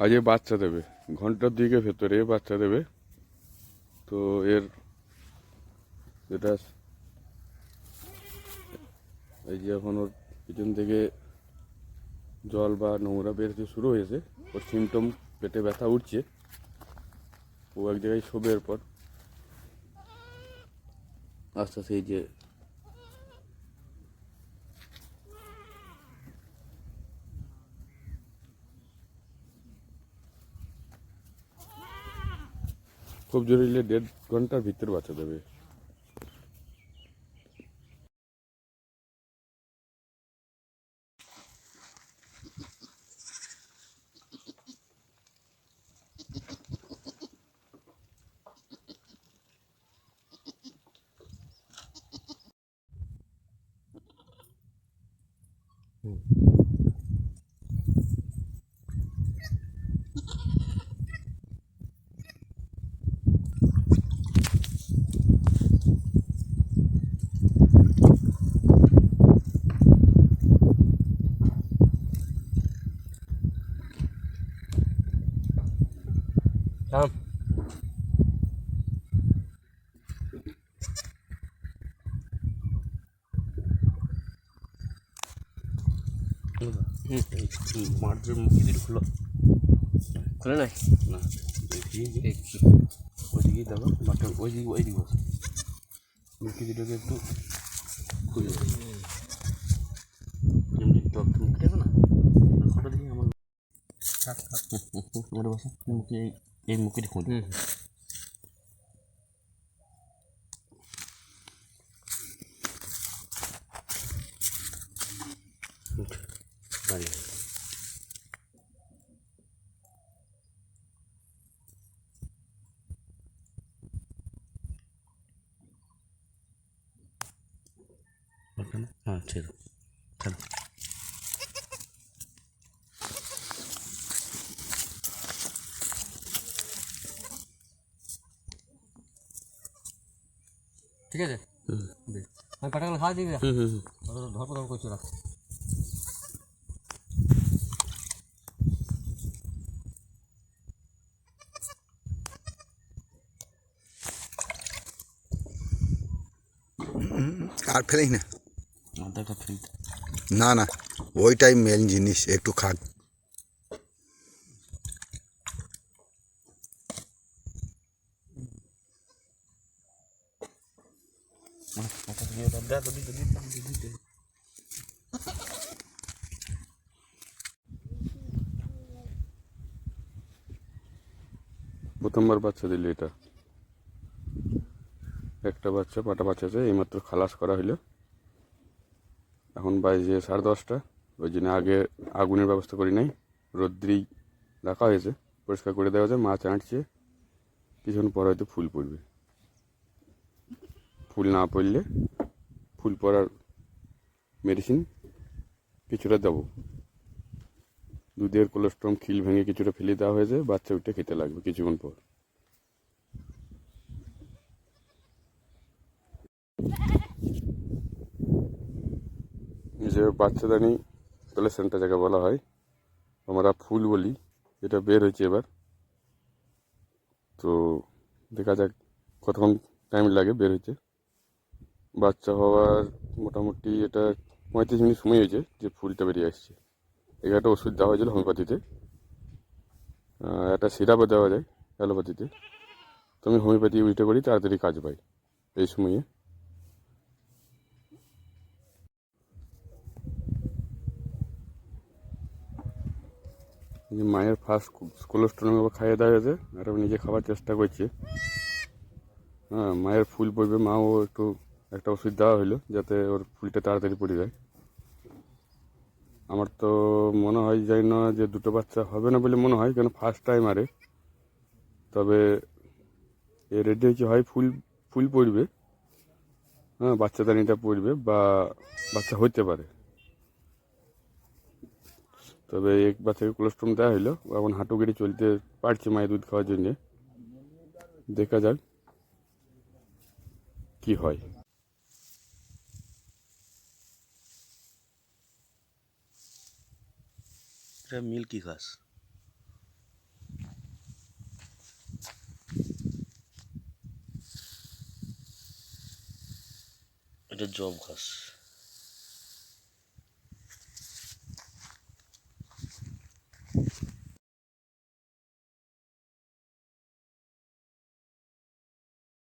আজ এ বাচ্চা দেবে, ঘন্টার দুয়েকের ভেতরে বাচ্চা দেবে। তো এর যেটা এই যে এখন ওর পিছন থেকে জল বা নোংরা বেরোতে শুরু হয়েছে, ওর সিমটম পেটে ব্যথা উঠছে, ও এক জায়গায় শোবে। এরপর আস্তে আস্তে এই যে খুব জোরে 1.5 ঘন্টার ভিতরে বাচ্চা দেবে। মাঠের মুখি দিয়ে খুলো, খুলে নাই না দেখছি। ওইদিকেই দেখো, মাঠের ওইদিকে বসো, মুখি দুটোকে একটু খুলে এমনি টক মুখি দেবে না, ফটো দিকে আমার ওটা বসো মুখি, এই মুখিটা খুঁজে দাঁড়িয়ে হ্যাঁ ছেড়ে চলো। ঠিক আছে, আমি পাটাগুলো খাওয়া দিবি, ধরপর ধর করছি রাখ। আর ফেলেই না, আদাটা ফেলতে না না, ওইটাই মেন জিনিস, একটু খাক। প্রথমবার বাচ্চা দিলে এটা একটা বাচ্চা, পাটা বাচ্চা আছে, এইমাত্র খালাস করা হইলো। এখন বাজে 10:30। ওই জন্য আগে আগুনের ব্যবস্থা করি নাই, রোদ্রেই রাখা হয়েছে, পরিষ্কার করে দেওয়া যায়। মাছ আঁটছে, কিছুক্ষণ পর হয়তো ফুল পড়বে। ফুল না পড়লে ফুল পড়ার মেডিসিন কিছুটা দেবো। দুধের কোলেস্ট্রম খিল ভেঙে কিছুটা ফেলে দেওয়া হয়েছে, বাচ্চা উঠে খেতে লাগবে কিছুক্ষণ পর। যে বাচ্চাদানি প্লেসেন্টা যাকে বলা হয়, আমরা ফুল বলি, এটা বের হয়েছে এবার। তো দেখা যাক কতক্ষণ টাইম লাগে বের হইতে। বাচ্চা হওয়ার মোটামুটি এটা 35 মিনিট সময় হয়েছে যে ফুলটা বেরিয়ে আসছে। এখানে একটা ওষুধ দেওয়া হয়েছিল হোমিওপ্যাথিতে, একটা সিরাপও দেওয়া যায় অ্যালোপ্যাথিতে। তো আমি হোমিওপ্যাথি ইউজটা করি, তাড়াতাড়ি কাজ পাই এই সময়ে। যে মায়ের ফার্স্ট কোলেস্ট্রল খাইয়ে দেওয়া হয়েছে, আর ও নিজে খাওয়ার চেষ্টা করছে। হ্যাঁ, মায়ের ফুল পড়বে, মাও একটু একটা ওষুধ দেওয়া হলো যাতে ওর ফুলটা তাড়াতাড়ি পড়ে যায়। আমার তো মনে হয় যাই না যে দুটো বাচ্চা হবে না বলে মনে হয়, কেন ফার্স্ট টাইম আরে। তবে এ রেডি হয়েছে, হয় ফুল ফুল পড়বে, হ্যাঁ বাচ্চাদানিটা পড়বে, বা বাচ্চা হতে পারে। তবে এক বাচ্চাকে কোলেস্ট্রম দেওয়া হলো, এখন হাঁটু গেড়ে চলতে পারছে মায়ের দুধ খাওয়ার জন্যে। দেখা যাক কি হয়। এটা মিল্কি ঘাস। এটা জব ঘাস।